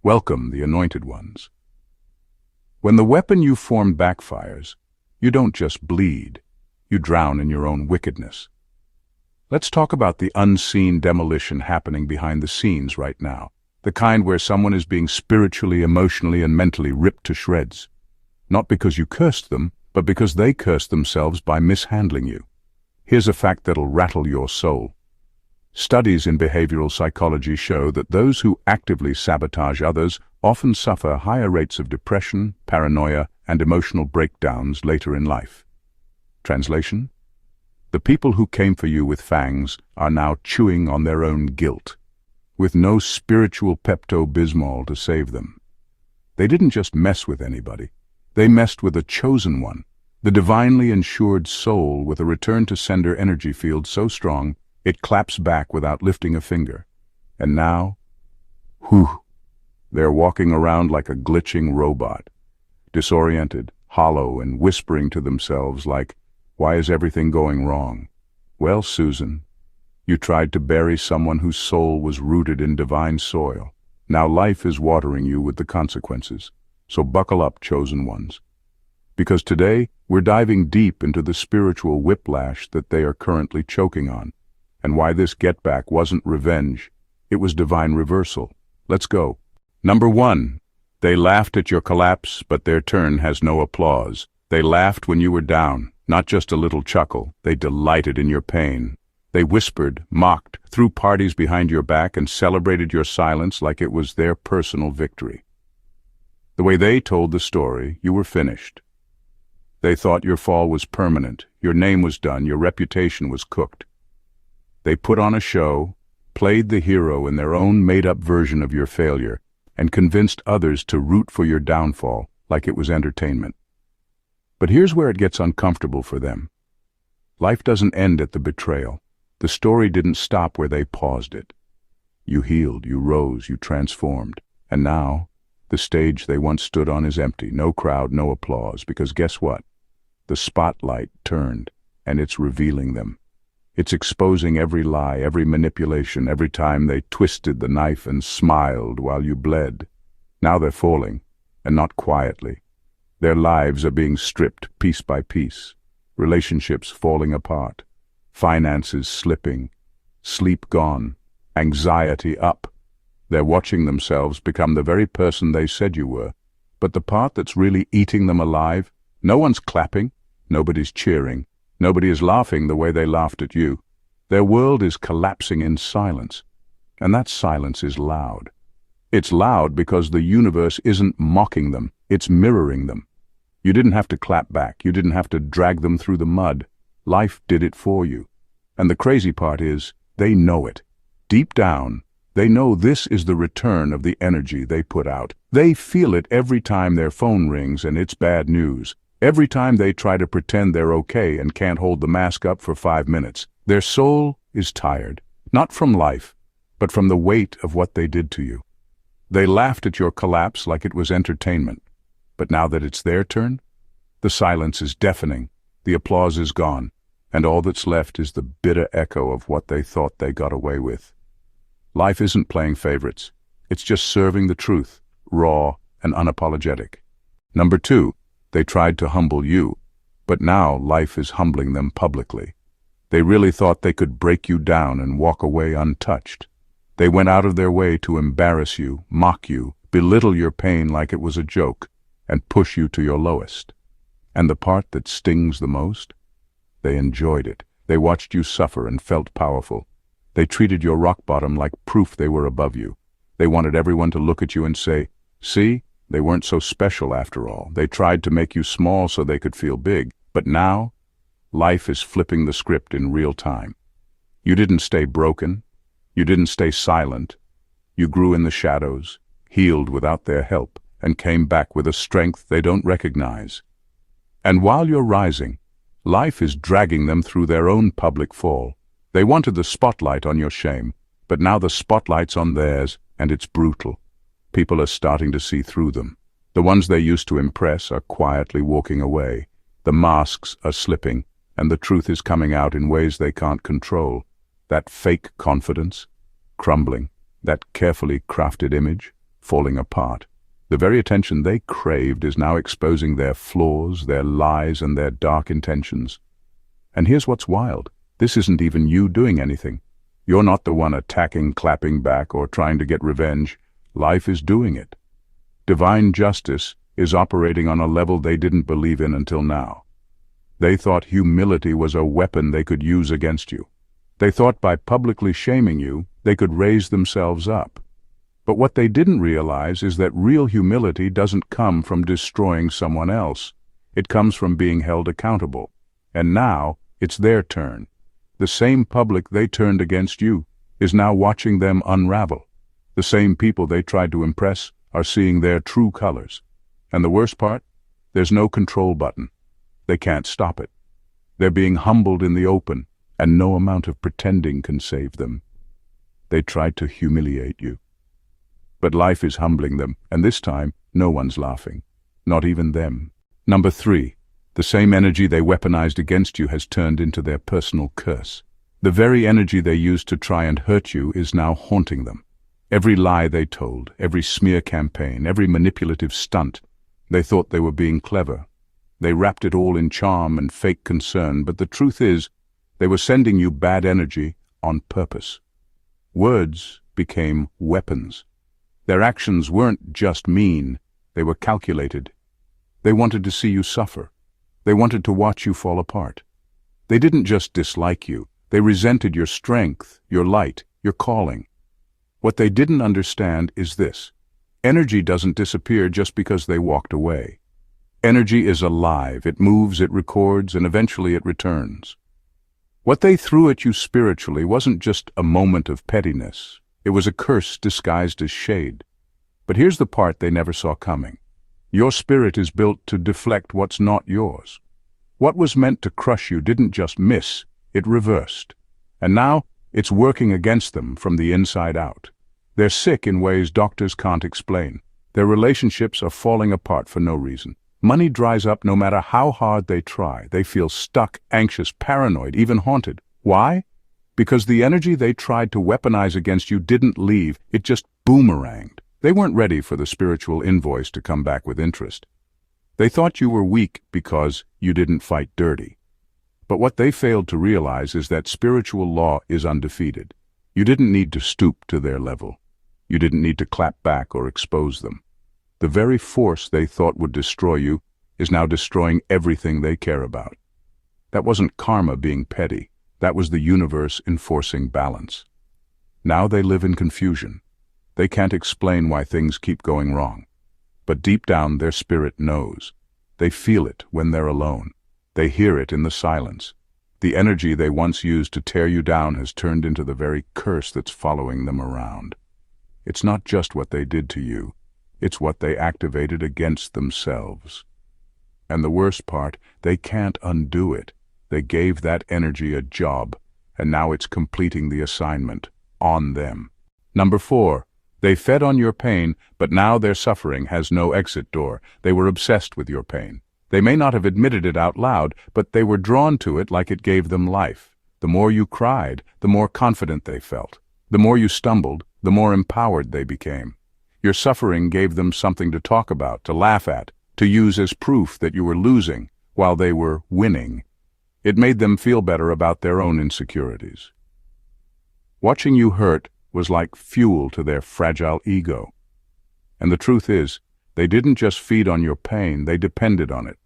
Welcome, the anointed ones. When the weapon you formed backfires, you don't just bleed, you drown in your own wickedness. Let's talk about the unseen demolition happening behind the scenes right now, the kind where someone is being spiritually, emotionally, and mentally ripped to shreds. Not because you cursed them, but because they cursed themselves by mishandling you. Here's a fact that'll rattle your soul. Studies in behavioral psychology show that those who actively sabotage others often suffer higher rates of depression, paranoia, and emotional breakdowns later in life. Translation? The people who came for you with fangs are now chewing on their own guilt, with no spiritual Pepto-Bismol to save them. They didn't just mess with anybody. They messed with a chosen one, the divinely ensured soul with a return-to-sender energy field so strong it claps back without lifting a finger. And now, they're walking around like a glitching robot, disoriented, hollow, and whispering to themselves like, "Why is everything going wrong?" Well, Susan, you tried to bury someone whose soul was rooted in divine soil. Now life is watering you with the consequences. So buckle up, chosen ones. Because today, we're diving deep into the spiritual whiplash that they are currently choking on, and why this getback wasn't revenge, it was divine reversal. Let's go. Number 1. They laughed at your collapse, but their turn has no applause. They laughed when you were down, not just a little chuckle. They delighted in your pain. They whispered, mocked, threw parties behind your back, and celebrated your silence like it was their personal victory. The way they told the story, you were finished. They thought your fall was permanent, your name was done, your reputation was cooked. They put on a show, played the hero in their own made-up version of your failure, and convinced others to root for your downfall like it was entertainment. But here's where it gets uncomfortable for them. Life doesn't end at the betrayal. The story didn't stop where they paused it. You healed, you rose, you transformed, and now, the stage they once stood on is empty, no crowd, no applause, because guess what? The spotlight turned, and it's revealing them. It's exposing every lie, every manipulation, every time they twisted the knife and smiled while you bled. Now they're falling, and not quietly. Their lives are being stripped piece by piece, relationships falling apart, finances slipping, sleep gone, anxiety up. They're watching themselves become the very person they said you were. But the part that's really eating them alive, no one's clapping, nobody's cheering, nobody is laughing the way they laughed at you. Their world is collapsing in silence, and that silence is loud. It's loud because the universe isn't mocking them, it's mirroring them. You didn't have to clap back, you didn't have to drag them through the mud. Life did it for you. And the crazy part is, they know it. Deep down, they know this is the return of the energy they put out. They feel it every time their phone rings and it's bad news. Every time they try to pretend they're okay and can't hold the mask up for 5 minutes. Their soul is tired, not from life, but from the weight of what they did to you. They laughed at your collapse like it was entertainment. But now that it's their turn, the silence is deafening, the applause is gone, and all that's left is the bitter echo of what they thought they got away with. Life isn't playing favorites. It's just serving the truth, raw and unapologetic. Number 2, they tried to humble you, but now life is humbling them publicly. They really thought they could break you down and walk away untouched. They went out of their way to embarrass you, mock you, belittle your pain like it was a joke, and push you to your lowest. And the part that stings the most? They enjoyed it. They watched you suffer and felt powerful. They treated your rock bottom like proof they were above you. They wanted everyone to look at you and say, "See, they weren't so special after all." They tried to make you small so they could feel big. But now, life is flipping the script in real time. You didn't stay broken. You didn't stay silent. You grew in the shadows, healed without their help, and came back with a strength they don't recognize. And while you're rising, life is dragging them through their own public fall. They wanted the spotlight on your shame, but now the spotlight's on theirs, and it's brutal. People are starting to see through them. The ones they used to impress are quietly walking away. The masks are slipping, and the truth is coming out in ways they can't control. That fake confidence, crumbling, that carefully crafted image, falling apart. The very attention they craved is now exposing their flaws, their lies, and their dark intentions. And here's what's wild. This isn't even you doing anything. You're not the one attacking, clapping back, or trying to get revenge. Life is doing it. Divine justice is operating on a level they didn't believe in until now. They thought humility was a weapon they could use against you. They thought by publicly shaming you, they could raise themselves up. But what they didn't realize is that real humility doesn't come from destroying someone else. It comes from being held accountable. And now, it's their turn. The same public they turned against you is now watching them unravel. The same people they tried to impress are seeing their true colors. And the worst part? There's no control button. They can't stop it. They're being humbled in the open, and no amount of pretending can save them. They tried to humiliate you. But life is humbling them, and this time, no one's laughing. Not even them. Number 3. The same energy they weaponized against you has turned into their personal curse. The very energy they used to try and hurt you is now haunting them. Every lie they told, every smear campaign, every manipulative stunt, they thought they were being clever. They wrapped it all in charm and fake concern, but the truth is, they were sending you bad energy on purpose. Words became weapons. Their actions weren't just mean, they were calculated. They wanted to see you suffer. They wanted to watch you fall apart. They didn't just dislike you, they resented your strength, your light, your calling. What they didn't understand is this: energy doesn't disappear just because they walked away. Energy is alive, it moves, it records, and eventually it returns. What they threw at you spiritually wasn't just a moment of pettiness. It was a curse disguised as shade. But here's the part they never saw coming. Your spirit is built to deflect what's not yours. What was meant to crush you didn't just miss, it reversed. And now, it's working against them from the inside out. They're sick in ways doctors can't explain. Their relationships are falling apart for no reason. Money dries up no matter how hard they try. They feel stuck, anxious, paranoid, even haunted. Why? Because the energy they tried to weaponize against you didn't leave, it just boomeranged. They weren't ready for the spiritual invoice to come back with interest. They thought you were weak because you didn't fight dirty. But what they failed to realize is that spiritual law is undefeated. You didn't need to stoop to their level. You didn't need to clap back or expose them. The very force they thought would destroy you is now destroying everything they care about. That wasn't karma being petty. That was the universe enforcing balance. Now they live in confusion. They can't explain why things keep going wrong. But deep down their spirit knows. They feel it when they're alone. They hear it in the silence. The energy they once used to tear you down has turned into the very curse that's following them around. It's not just what they did to you. It's what they activated against themselves. And the worst part, they can't undo it. They gave that energy a job, and now it's completing the assignment on them. Number 4. They fed on your pain, but now their suffering has no exit door. They were obsessed with your pain. They may not have admitted it out loud, but they were drawn to it like it gave them life. The more you cried, the more confident they felt. The more you stumbled, the more empowered they became. Your suffering gave them something to talk about, to laugh at, to use as proof that you were losing while they were winning. It made them feel better about their own insecurities. Watching you hurt was like fuel to their fragile ego. And the truth is, they didn't just feed on your pain, they depended on it.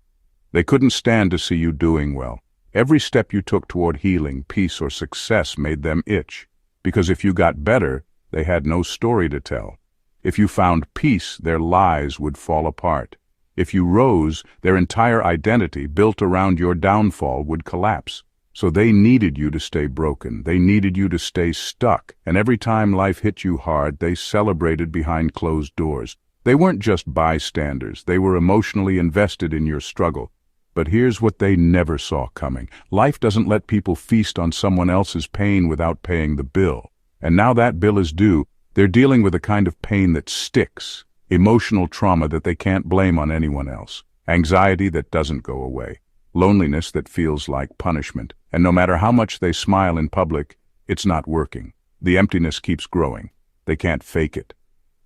They couldn't stand to see you doing well. Every step you took toward healing, peace, or success made them itch. Because if you got better, they had no story to tell. If you found peace, their lies would fall apart. If you rose, their entire identity, built around your downfall, would collapse. So they needed you to stay broken. They needed you to stay stuck. And every time life hit you hard, they celebrated behind closed doors. They weren't just bystanders. They were emotionally invested in your struggle. But here's what they never saw coming. Life doesn't let people feast on someone else's pain without paying the bill. And now that bill is due, they're dealing with a kind of pain that sticks. Emotional trauma that they can't blame on anyone else. Anxiety that doesn't go away. Loneliness that feels like punishment. And no matter how much they smile in public, it's not working. The emptiness keeps growing. They can't fake it.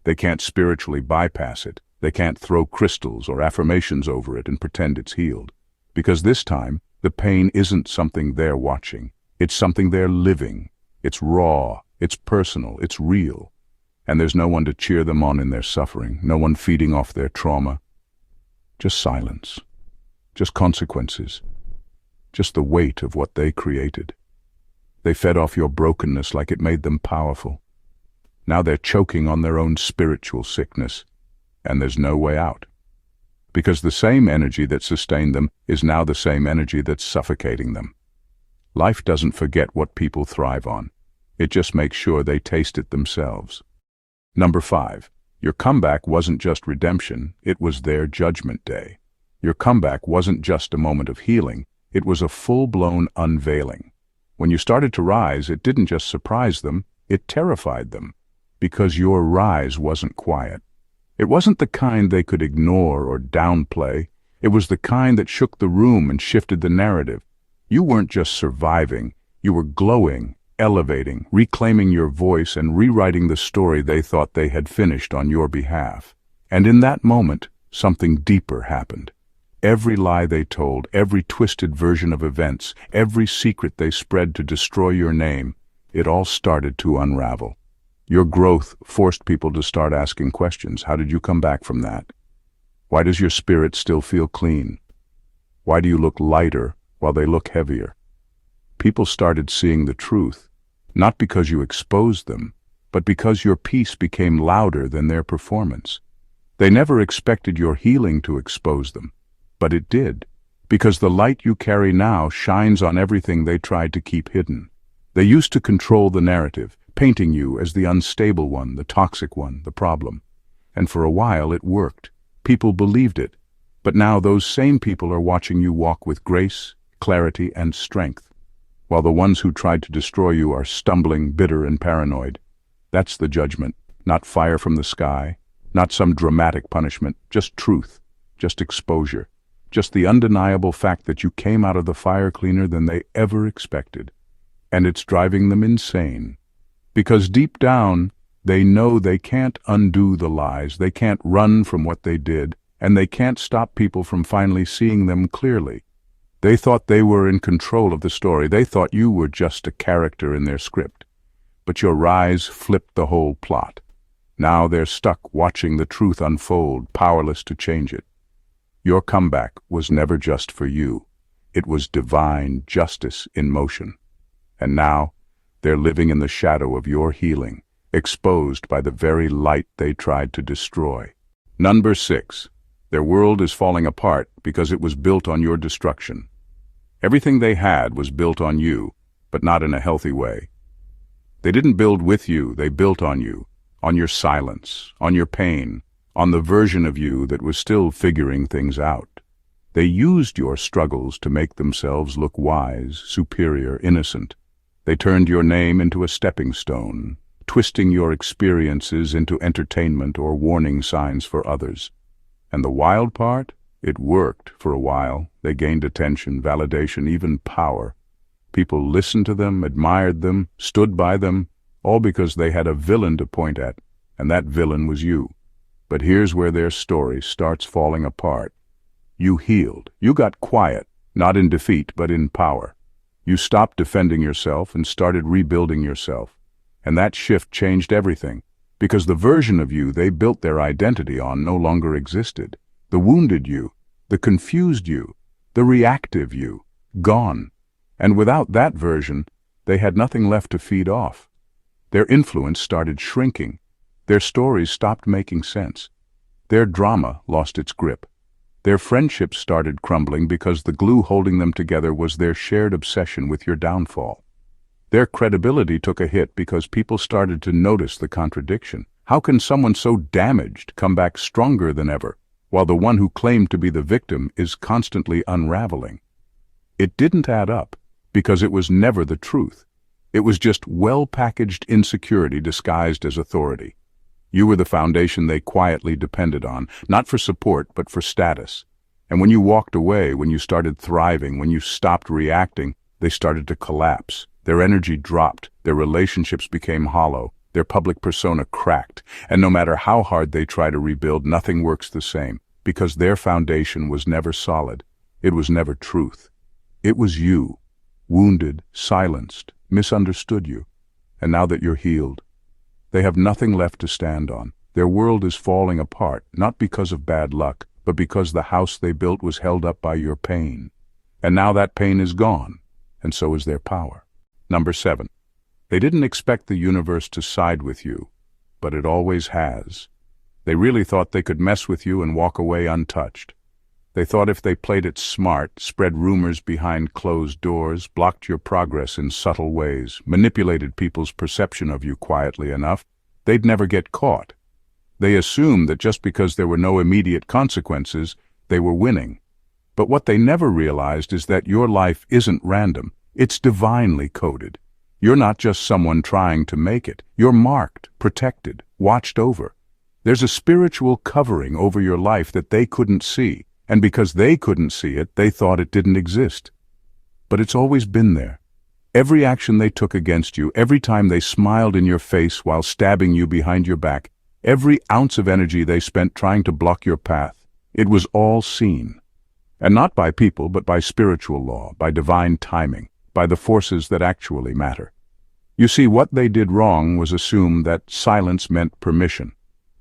They can't spiritually bypass it. They can't throw crystals or affirmations over it and pretend it's healed. Because this time, the pain isn't something they're watching. It's something they're living. It's raw, it's personal, it's real. And there's no one to cheer them on in their suffering, no one feeding off their trauma. Just silence. Just consequences. Just the weight of what they created. They fed off your brokenness like it made them powerful. Now they're choking on their own spiritual sickness, and there's no way out. Because the same energy that sustained them is now the same energy that's suffocating them. Life doesn't forget what people thrive on. It just makes sure they taste it themselves. Number 5. Your comeback wasn't just redemption, it was their judgment day. Your comeback wasn't just a moment of healing, it was a full-blown unveiling. When you started to rise, it didn't just surprise them, it terrified them. Because your rise wasn't quiet. It wasn't the kind they could ignore or downplay. It was the kind that shook the room and shifted the narrative. You weren't just surviving, you were glowing, elevating, reclaiming your voice and rewriting the story they thought they had finished on your behalf. And in that moment, something deeper happened. Every lie they told, every twisted version of events, every secret they spread to destroy your name, it all started to unravel. Your growth forced people to start asking questions. How did you come back from that? Why does your spirit still feel clean? Why do you look lighter while they look heavier? People started seeing the truth, not because you exposed them, but because your peace became louder than their performance. They never expected your healing to expose them, but it did, because the light you carry now shines on everything they tried to keep hidden. They used to control the narrative, painting you as the unstable one, the toxic one, the problem. And for a while it worked. People believed it. But now those same people are watching you walk with grace, clarity, and strength, while the ones who tried to destroy you are stumbling, bitter, and paranoid. That's the judgment, not fire from the sky, not some dramatic punishment, just truth, just exposure, just the undeniable fact that you came out of the fire cleaner than they ever expected. And it's driving them insane. Because deep down, they know they can't undo the lies, they can't run from what they did, and they can't stop people from finally seeing them clearly. They thought they were in control of the story. They thought you were just a character in their script. But your rise flipped the whole plot. Now they're stuck watching the truth unfold, powerless to change it. Your comeback was never just for you. It was divine justice in motion. And now, they're living in the shadow of your healing, exposed by the very light they tried to destroy. Number 6. Their world is falling apart because it was built on your destruction. Everything they had was built on you, but not in a healthy way. They didn't build with you, they built on you, on your silence, on your pain, on the version of you that was still figuring things out. They used your struggles to make themselves look wise, superior, innocent. They turned your name into a stepping stone, twisting your experiences into entertainment or warning signs for others. And the wild part? It worked for a while. They gained attention, validation, even power. People listened to them, admired them, stood by them, all because they had a villain to point at, and that villain was you. But here's where their story starts falling apart. You healed. You got quiet, not in defeat, but in power. You stopped defending yourself and started rebuilding yourself. And that shift changed everything, because the version of you they built their identity on no longer existed. The wounded you, the confused you, the reactive you, gone. And without that version, they had nothing left to feed off. Their influence started shrinking. Their stories stopped making sense. Their drama lost its grip. Their friendships started crumbling because the glue holding them together was their shared obsession with your downfall. Their credibility took a hit because people started to notice the contradiction. How can someone so damaged come back stronger than ever, while the one who claimed to be the victim is constantly unraveling? It didn't add up, because it was never the truth. It was just well-packaged insecurity disguised as authority. You were the foundation they quietly depended on, not for support, but for status. And when you walked away, when you started thriving, when you stopped reacting, they started to collapse. Their energy dropped, their relationships became hollow, Their public persona cracked, and no matter how hard they try to rebuild, nothing works the same, because their foundation was never solid. It was never truth. It was you, wounded, silenced, misunderstood you. And now that you're healed, they have nothing left to stand on. Their world is falling apart, not because of bad luck, but because the house they built was held up by your pain. And now that pain is gone, and so is their power. Number 7. They didn't expect the universe to side with you, but it always has. They really thought they could mess with you and walk away untouched. They thought if they played it smart, spread rumors behind closed doors, blocked your progress in subtle ways, manipulated people's perception of you quietly enough, they'd never get caught. They assumed that just because there were no immediate consequences, they were winning. But what they never realized is that your life isn't random. It's divinely coded. You're not just someone trying to make it. You're marked, protected, watched over. There's a spiritual covering over your life that they couldn't see, and because they couldn't see it, they thought it didn't exist. But it's always been there. Every action they took against you, every time they smiled in your face while stabbing you behind your back, every ounce of energy they spent trying to block your path, it was all seen. And not by people, but by spiritual law, by divine timing, by the forces that actually matter. You see, what they did wrong was assume that silence meant permission,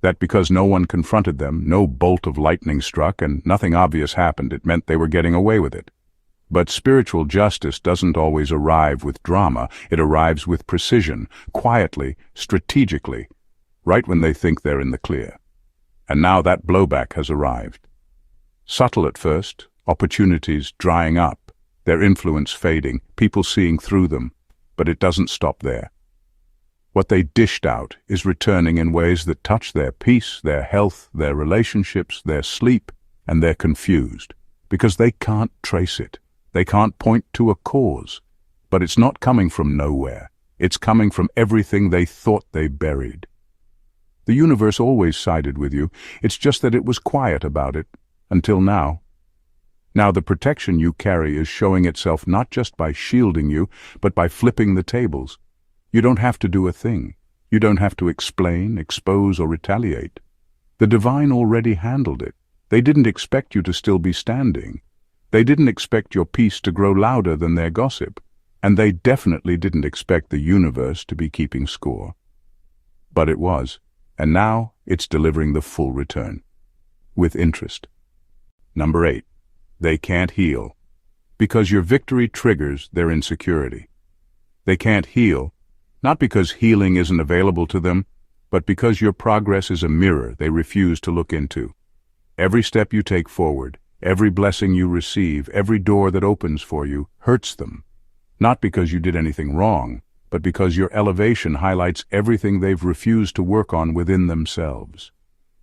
that because no one confronted them, no bolt of lightning struck, and nothing obvious happened, it meant they were getting away with it. But spiritual justice doesn't always arrive with drama. It arrives with precision, quietly, strategically, right when they think they're in the clear. And now that blowback has arrived. Subtle at first, opportunities drying up, their influence fading, people seeing through them, but it doesn't stop there. What they dished out is returning in ways that touch their peace, their health, their relationships, their sleep, and they're confused, because they can't trace it. They can't point to a cause, but it's not coming from nowhere. It's coming from everything they thought they buried. The universe always sided with you. It's just that it was quiet about it, until now. Now the protection you carry is showing itself not just by shielding you, but by flipping the tables. You don't have to do a thing. You don't have to explain, expose, or retaliate. The divine already handled it. They didn't expect you to still be standing. They didn't expect your peace to grow louder than their gossip. And they definitely didn't expect the universe to be keeping score. But it was. And now it's delivering the full return. With interest. Number 8. They can't heal. Because your victory triggers their insecurity. They can't heal, not because healing isn't available to them, but because your progress is a mirror they refuse to look into. Every step you take forward, every blessing you receive, every door that opens for you, hurts them. Not because you did anything wrong, but because your elevation highlights everything they've refused to work on within themselves.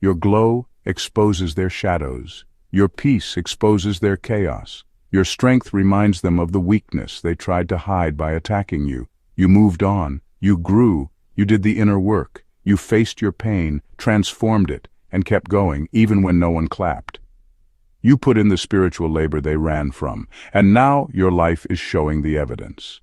Your glow exposes their shadows. Your peace exposes their chaos. Your strength reminds them of the weakness they tried to hide by attacking you. You moved on. You grew. You did the inner work. You faced your pain, transformed it, and kept going, even when no one clapped. You put in the spiritual labor they ran from, and now your life is showing the evidence.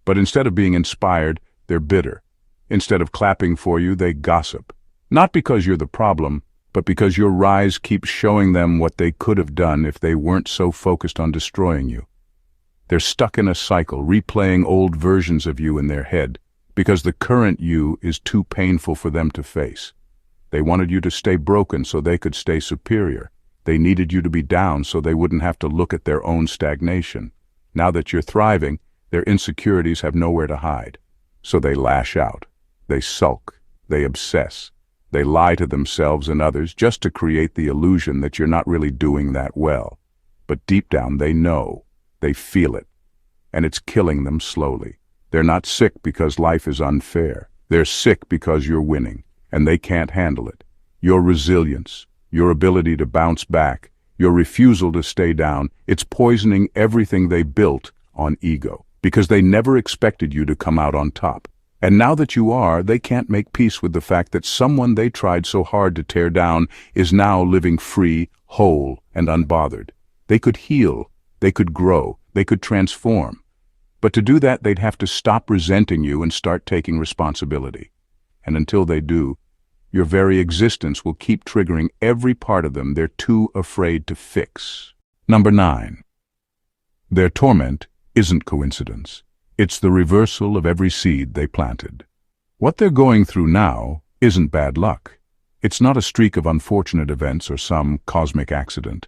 But instead of being inspired, they're bitter. Instead of clapping for you, they gossip. Not because you're the problem, but because your rise keeps showing them what they could have done if they weren't so focused on destroying you. They're stuck in a cycle, replaying old versions of you in their head, because the current you is too painful for them to face. They wanted you to stay broken so they could stay superior. They needed you to be down so they wouldn't have to look at their own stagnation. Now that you're thriving, their insecurities have nowhere to hide. So they lash out. They sulk. They obsess. They lie to themselves and others just to create the illusion that you're not really doing that well. But deep down they know. They feel it. And it's killing them slowly. They're not sick because life is unfair. They're sick because you're winning, and they can't handle it. Your resilience, your ability to bounce back, your refusal to stay down, it's poisoning everything they built on ego, because they never expected you to come out on top. And now that you are, they can't make peace with the fact that someone they tried so hard to tear down is now living free, whole, and unbothered. They could heal, they could grow, they could transform. But to do that, they'd have to stop resenting you and start taking responsibility. and until they do, your very existence will keep triggering every part of them they're too afraid to fix. Number 9. Their torment isn't coincidence. It's the reversal of every seed they planted. What they're going through now isn't bad luck. It's not a streak of unfortunate events or some cosmic accident.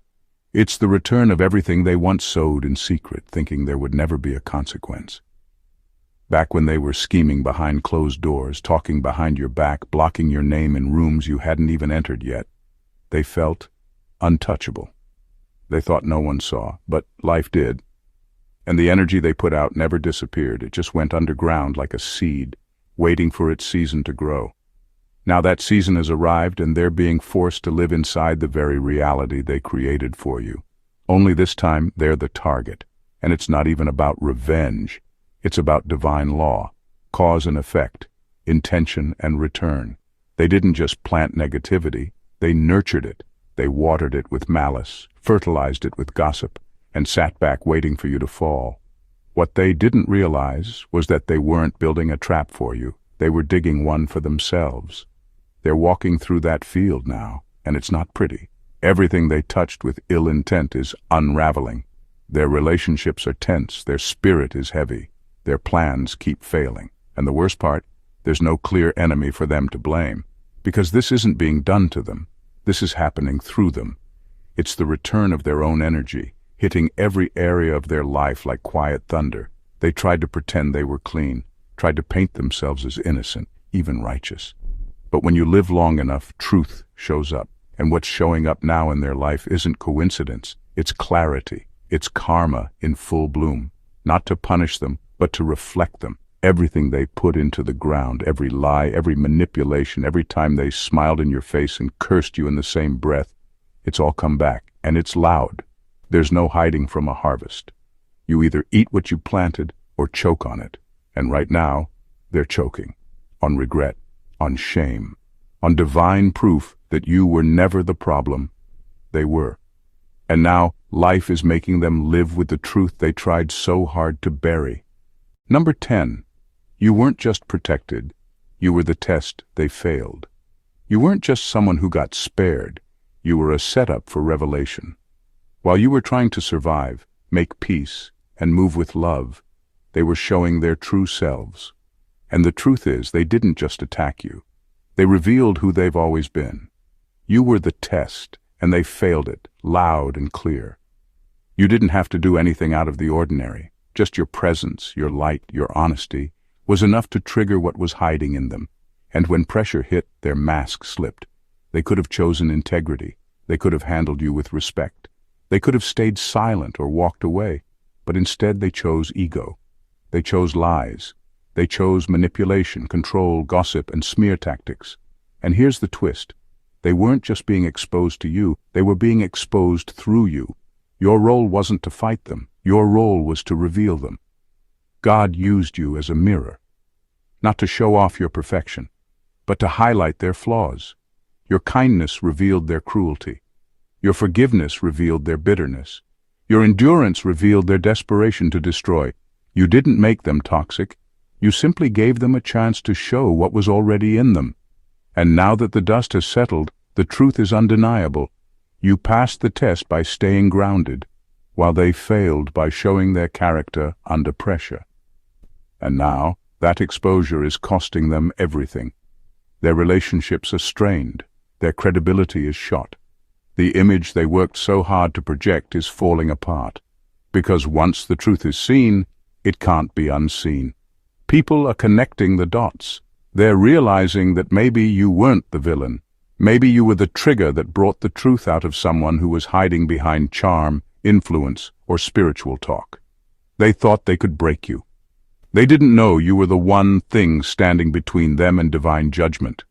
It's the return of everything they once sowed in secret, thinking there would never be a consequence. Back when they were scheming behind closed doors, talking behind your back, blocking your name in rooms you hadn't even entered yet, they felt untouchable. They thought no one saw, but life did. And the energy they put out never disappeared. It just went underground like a seed, waiting for its season to grow. Now that season has arrived, and they're being forced to live inside the very reality they created for you. Only this time, they're the target. And it's not even about revenge. It's about divine law, cause and effect, intention and return. They didn't just plant negativity, they nurtured it. They watered it with malice, fertilized it with gossip, and sat back waiting for you to fall. What they didn't realize was that they weren't building a trap for you. They were digging one for themselves. They're walking through that field now, and it's not pretty. Everything they touched with ill intent is unraveling. Their relationships are tense, their spirit is heavy. Their plans keep failing. And the worst part, there's no clear enemy for them to blame. Because this isn't being done to them. This is happening through them. It's the return of their own energy, hitting every area of their life like quiet thunder. They tried to pretend they were clean, tried to paint themselves as innocent, even righteous. But when you live long enough, truth shows up. And what's showing up now in their life isn't coincidence. It's clarity. It's karma in full bloom. Not to punish them, but to reflect them. Everything they put into the ground, every lie, every manipulation, every time they smiled in your face and cursed you in the same breath, it's all come back, and it's loud. There's no hiding from a harvest. You either eat what you planted or choke on it. And right now, they're choking. On regret, on shame, on divine proof that you were never the problem. They were. And now, life is making them live with the truth they tried so hard to bury. Number 10. You weren't just protected. You were the test they failed. You weren't just someone who got spared. You were a setup for revelation. While you were trying to survive, make peace, and move with love, they were showing their true selves. And the truth is, they didn't just attack you. They revealed who they've always been. You were the test, and they failed it, loud and clear. You didn't have to do anything out of the ordinary. Just your presence, your light, your honesty was enough to trigger what was hiding in them. And when pressure hit, their mask slipped. They could have chosen integrity. They could have handled you with respect. They could have stayed silent or walked away. But instead they chose ego. They chose lies. They chose manipulation, control, gossip, and smear tactics. And here's the twist. They weren't just being exposed to you, they were being exposed through you. Your role wasn't to fight them. Your role was to reveal them. God used you as a mirror, not to show off your perfection, but to highlight their flaws. Your kindness revealed their cruelty. Your forgiveness revealed their bitterness. Your endurance revealed their desperation to destroy. You didn't make them toxic. You simply gave them a chance to show what was already in them. And now that the dust has settled, the truth is undeniable. You passed the test by staying grounded, while they failed by showing their character under pressure. And now, that exposure is costing them everything. Their relationships are strained. Their credibility is shot. The image they worked so hard to project is falling apart. Because once the truth is seen, it can't be unseen. People are connecting the dots. They're realizing that maybe you weren't the villain. Maybe you were the trigger that brought the truth out of someone who was hiding behind charm, influence, or spiritual talk. They thought they could break you. They didn't know you were the one thing standing between them and divine judgment.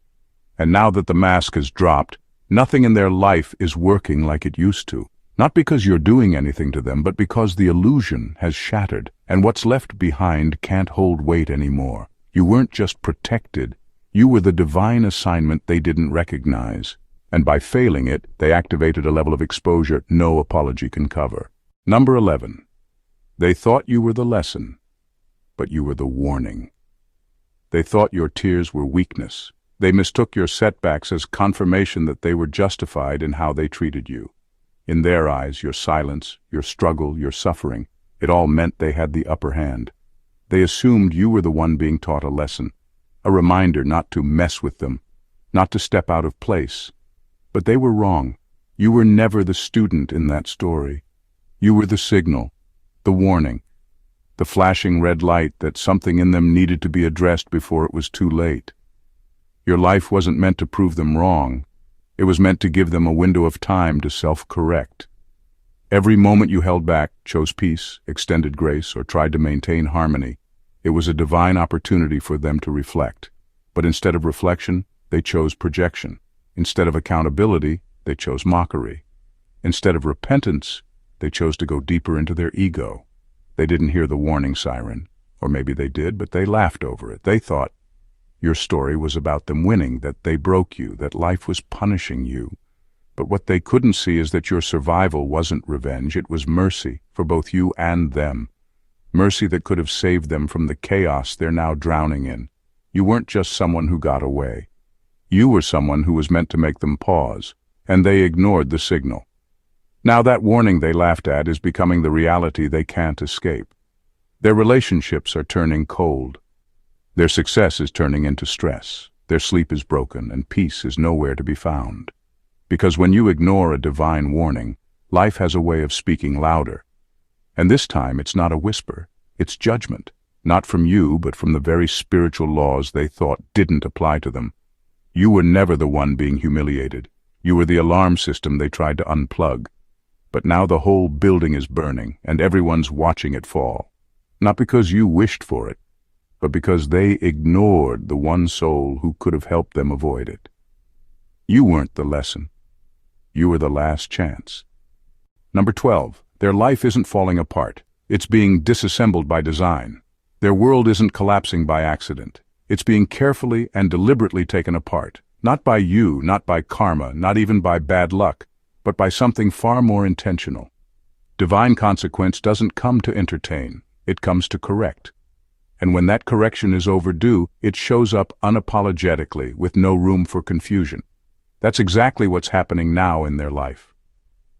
And now that the mask has dropped, nothing in their life is working like it used to. Not because you're doing anything to them, but because the illusion has shattered, and what's left behind can't hold weight anymore. You weren't just protected. You were the divine assignment they didn't recognize. And by failing it, they activated a level of exposure no apology can cover. Number 11. They thought you were the lesson, but you were the warning. They thought your tears were weakness, They mistook your setbacks as confirmation that they were justified in how they treated you. In their eyes, your silence, your struggle, your suffering, it all meant they had the upper hand. They assumed you were the one being taught a lesson, a reminder not to mess with them, not to step out of place. But they were wrong. You were never the student in that story. You were the signal, the warning, the flashing red light that something in them needed to be addressed before it was too late. Your life wasn't meant to prove them wrong. It was meant to give them a window of time to self-correct. Every moment you held back, chose peace, extended grace, or tried to maintain harmony, it was a divine opportunity for them to reflect. But instead of reflection, they chose projection. Instead of accountability, they chose mockery. Instead of repentance, they chose to go deeper into their ego. They didn't hear the warning siren, or maybe they did, but they laughed over it. They thought your story was about them winning, that they broke you, that life was punishing you. But what they couldn't see is that your survival wasn't revenge, it was mercy for both you and them. Mercy that could have saved them from the chaos they're now drowning in. You weren't just someone who got away. You were someone who was meant to make them pause, and they ignored the signal. Now that warning they laughed at is becoming the reality they can't escape. Their relationships are turning cold. Their success is turning into stress. Their sleep is broken, and peace is nowhere to be found. Because when you ignore a divine warning, life has a way of speaking louder. And this time it's not a whisper, it's judgment, not from you, but from the very spiritual laws they thought didn't apply to them. You were never the one being humiliated. You were the alarm system they tried to unplug. But now the whole building is burning, and everyone's watching it fall. Not because you wished for it, but because they ignored the one soul who could have helped them avoid it. You weren't the lesson. You were the last chance. Number 12. Their life isn't falling apart. It's being disassembled by design. Their world isn't collapsing by accident. It's being carefully and deliberately taken apart. Not by you, not by karma, not even by bad luck, but by something far more intentional. Divine consequence doesn't come to entertain. It comes to correct. And when that correction is overdue, it shows up unapologetically, with no room for confusion. That's exactly what's happening now in their life.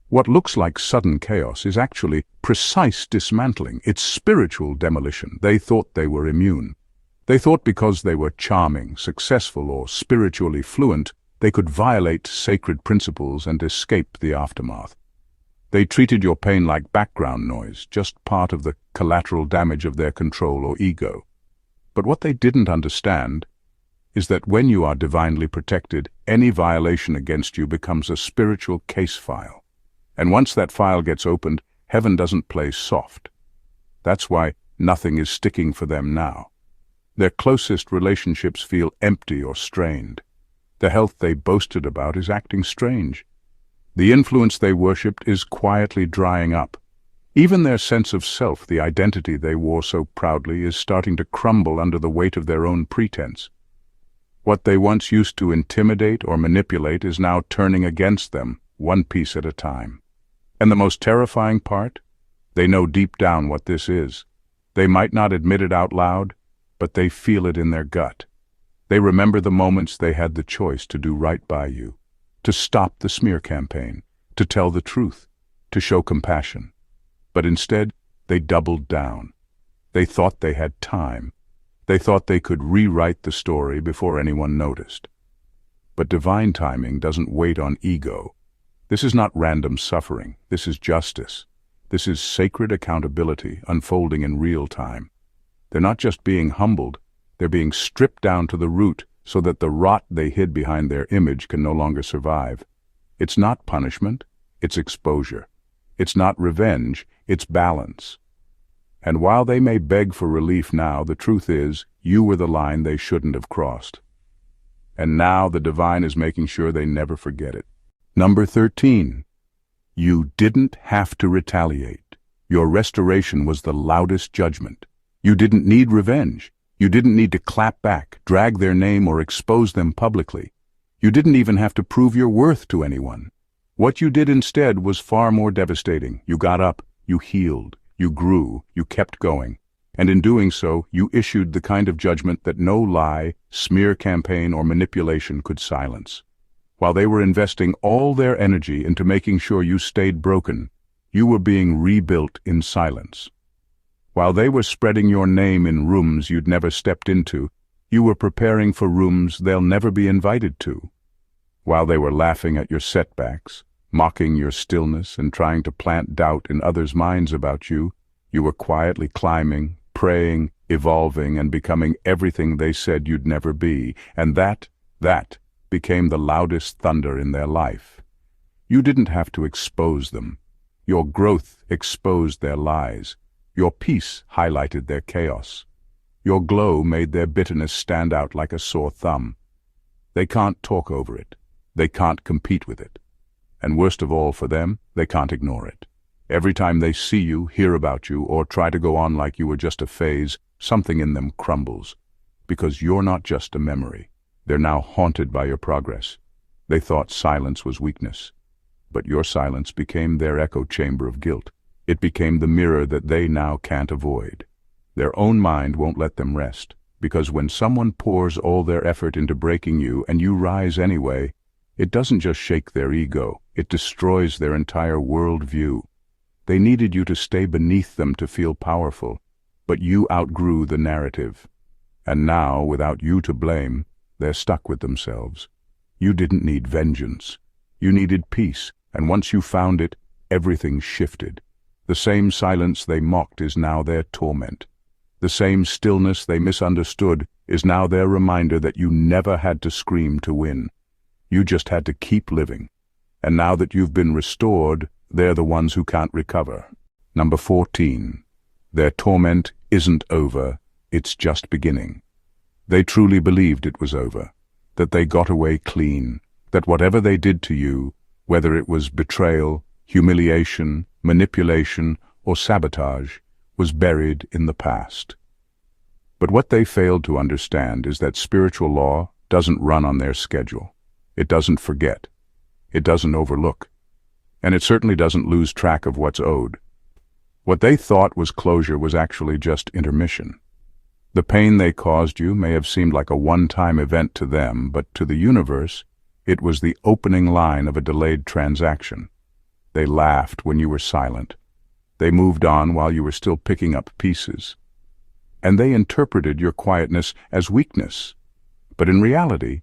What looks like sudden chaos is actually precise dismantling. It's spiritual demolition. They thought they were immune. They thought because they were charming, successful, or spiritually fluent, they could violate sacred principles and escape the aftermath. They treated your pain like background noise, just part of the collateral damage of their control or ego. But what they didn't understand is that when you are divinely protected, any violation against you becomes a spiritual case file. And once that file gets opened, heaven doesn't play soft. That's why nothing is sticking for them now. Their closest relationships feel empty or strained. The health they boasted about is acting strange. The influence they worshipped is quietly drying up. Even their sense of self, the identity they wore so proudly, is starting to crumble under the weight of their own pretense. What they once used to intimidate or manipulate is now turning against them, one piece at a time. And the most terrifying part? They know deep down what this is. They might not admit it out loud, but they feel it in their gut. They remember the moments they had the choice to do right by you, to stop the smear campaign, to tell the truth, to show compassion. But instead, they doubled down. They thought they had time. They thought they could rewrite the story before anyone noticed. But divine timing doesn't wait on ego. This is not random suffering. This is justice. This is sacred accountability unfolding in real time. They're not just being humbled, they're being stripped down to the root so that the rot they hid behind their image can no longer survive. It's not punishment, it's exposure. It's not revenge, it's balance. And while they may beg for relief now, the truth is, you were the line they shouldn't have crossed. And now the divine is making sure they never forget it. Number 13. You didn't have to retaliate. Your restoration was the loudest judgment. You didn't need revenge. You didn't need to clap back, drag their name, or expose them publicly. You didn't even have to prove your worth to anyone. What you did instead was far more devastating. You got up, you healed, you grew, you kept going. And in doing so, you issued the kind of judgment that no lie, smear campaign, or manipulation could silence. While they were investing all their energy into making sure you stayed broken, you were being rebuilt in silence. While they were spreading your name in rooms you'd never stepped into, you were preparing for rooms they'll never be invited to. While they were laughing at your setbacks, mocking your stillness, and trying to plant doubt in others' minds about you, you were quietly climbing, praying, evolving, and becoming everything they said you'd never be, and that became the loudest thunder in their life. You didn't have to expose them. Your growth exposed their lies. Your peace highlighted their chaos. Your glow made their bitterness stand out like a sore thumb. They can't talk over it. They can't compete with it. And worst of all for them, they can't ignore it. Every time they see you, hear about you, or try to go on like you were just a phase, something in them crumbles. Because you're not just a memory. They're now haunted by your progress. They thought silence was weakness. But your silence became their echo chamber of guilt. It became the mirror that they now can't avoid. Their own mind won't let them rest, because when someone pours all their effort into breaking you and you rise anyway, it doesn't just shake their ego, it destroys their entire worldview. They needed you to stay beneath them to feel powerful, but you outgrew the narrative. And now, without you to blame, they're stuck with themselves. You didn't need vengeance. You needed peace, and once you found it, everything shifted. The same silence they mocked is now their torment. The same stillness they misunderstood is now their reminder that you never had to scream to win. You just had to keep living. And now that you've been restored, they're the ones who can't recover. Number 14. Their torment isn't over, it's just beginning. They truly believed it was over, that they got away clean, that whatever they did to you, whether it was betrayal, humiliation, manipulation, or sabotage, was buried in the past. But what they failed to understand is that spiritual law doesn't run on their schedule. It doesn't forget. It doesn't overlook. And it certainly doesn't lose track of what's owed. What they thought was closure was actually just intermission. The pain they caused you may have seemed like a one-time event to them, but to the universe, it was the opening line of a delayed transaction. They laughed when you were silent. They moved on while you were still picking up pieces. And they interpreted your quietness as weakness. But in reality,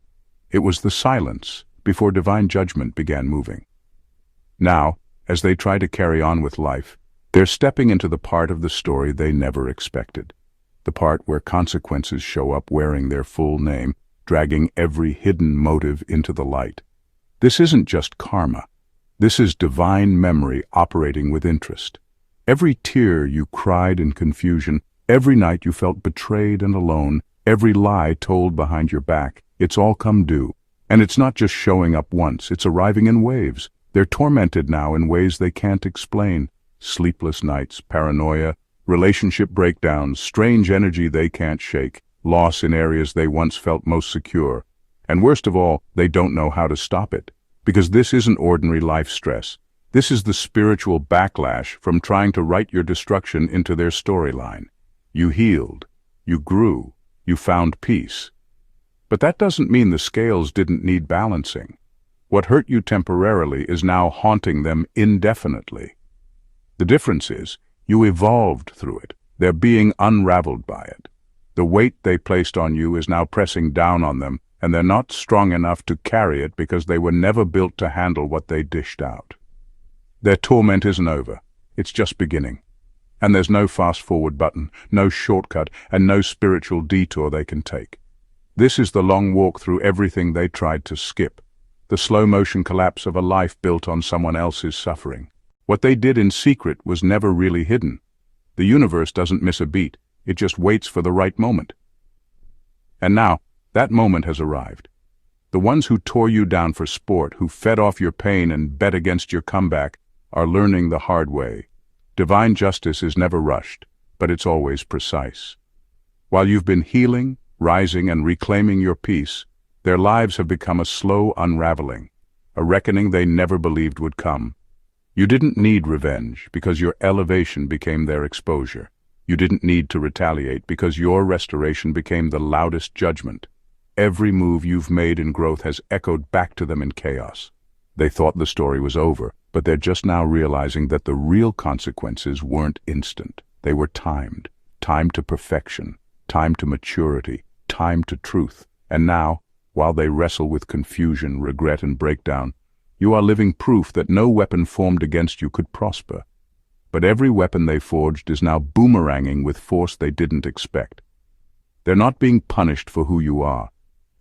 it was the silence before divine judgment began moving. Now, as they try to carry on with life, they're stepping into the part of the story they never expected. The part where consequences show up wearing their full name, dragging every hidden motive into the light. This isn't just karma. This is divine memory operating with interest. Every tear you cried in confusion, every night you felt betrayed and alone, every lie told behind your back, it's all come due. And it's not just showing up once, it's arriving in waves. They're tormented now in ways they can't explain. Sleepless nights, paranoia, relationship breakdowns, strange energy they can't shake, loss in areas they once felt most secure. And worst of all, they don't know how to stop it. Because this isn't ordinary life stress. This is the spiritual backlash from trying to write your destruction into their storyline. You healed. You grew. You found peace. But that doesn't mean the scales didn't need balancing. What hurt you temporarily is now haunting them indefinitely. The difference is, you evolved through it. They're being unraveled by it. The weight they placed on you is now pressing down on them, and they're not strong enough to carry it because they were never built to handle what they dished out. Their torment isn't over. It's just beginning. And there's no fast-forward button, no shortcut, and no spiritual detour they can take. This is the long walk through everything they tried to skip, the slow-motion collapse of a life built on someone else's suffering. What they did in secret was never really hidden. The universe doesn't miss a beat. It just waits for the right moment. And now, that moment has arrived. The ones who tore you down for sport, who fed off your pain and bet against your comeback, are learning the hard way. Divine justice is never rushed, but it's always precise. While you've been healing, rising, and reclaiming your peace, their lives have become a slow unraveling, a reckoning they never believed would come. You didn't need revenge because your elevation became their exposure. You didn't need to retaliate because your restoration became the loudest judgment. Every move you've made in growth has echoed back to them in chaos. They thought the story was over, but they're just now realizing that the real consequences weren't instant. They were timed. Time to perfection, time to maturity, time to truth. And now, while they wrestle with confusion, regret, and breakdown, you are living proof that no weapon formed against you could prosper. But every weapon they forged is now boomeranging with force they didn't expect. They're not being punished for who you are.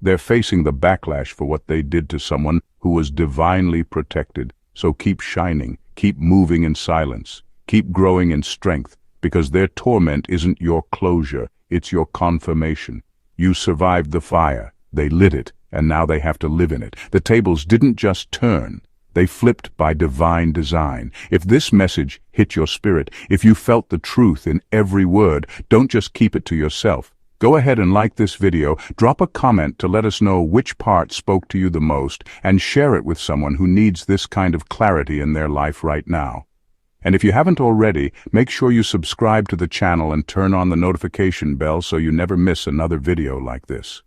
They're facing the backlash for what they did to someone who was divinely protected. So keep shining, keep moving in silence, keep growing in strength, because their torment isn't your closure, it's your confirmation. You survived the fire, they lit it, and now they have to live in it. The tables didn't just turn, they flipped by divine design. If this message hit your spirit, if you felt the truth in every word, don't just keep it to yourself. Go ahead and like this video, drop a comment to let us know which part spoke to you the most, and share it with someone who needs this kind of clarity in their life right now. And if you haven't already, make sure you subscribe to the channel and turn on the notification bell so you never miss another video like this.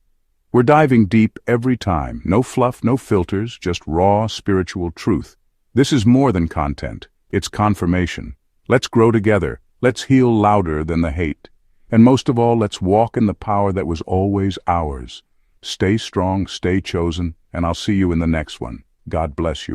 We're diving deep every time, no fluff, no filters, just raw spiritual truth. This is more than content, it's confirmation. Let's grow together, let's heal louder than the hate. And most of all, let's walk in the power that was always ours. Stay strong, stay chosen, and I'll see you in the next one. God bless you.